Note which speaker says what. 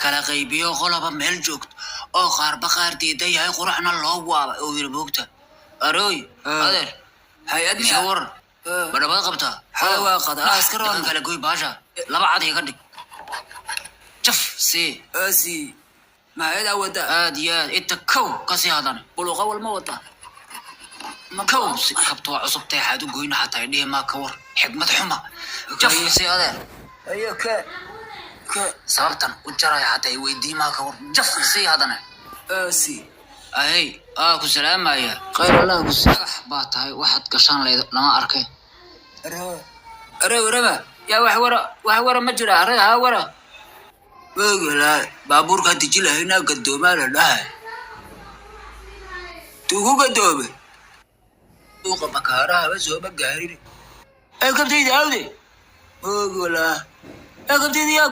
Speaker 1: kala qaybiyo qolaba meel joogto oo qaarba qaar diiday yahay quraxna loo waaba oo yiri boogta arooy adeer hay'ad iska war badabada qabta waa qada askar oo kala gooy baasha laba cad iga dhig jaf si ma hay'ad wada aadiya inta kow ka sii hadan buluqa wal ma wada ma kow si kabto cusub tahay goyna xataa idhe ma ka war xigmad xuma jaf si adeer ayo ka sababtan u jaray haday weydii ma ka war jaf si hadana si ay ku salaamaya qayb Allah ku sax ba tahay waxad gashan leedo lama arkay araba ya wax wara ma jira ha wara wagala baabuurka dijilahayna gadoomaa la dhahay tuugu gadoobe tuuqa bakaaraha soo bagaarin ay kabtayda awde wagala ay kabtayda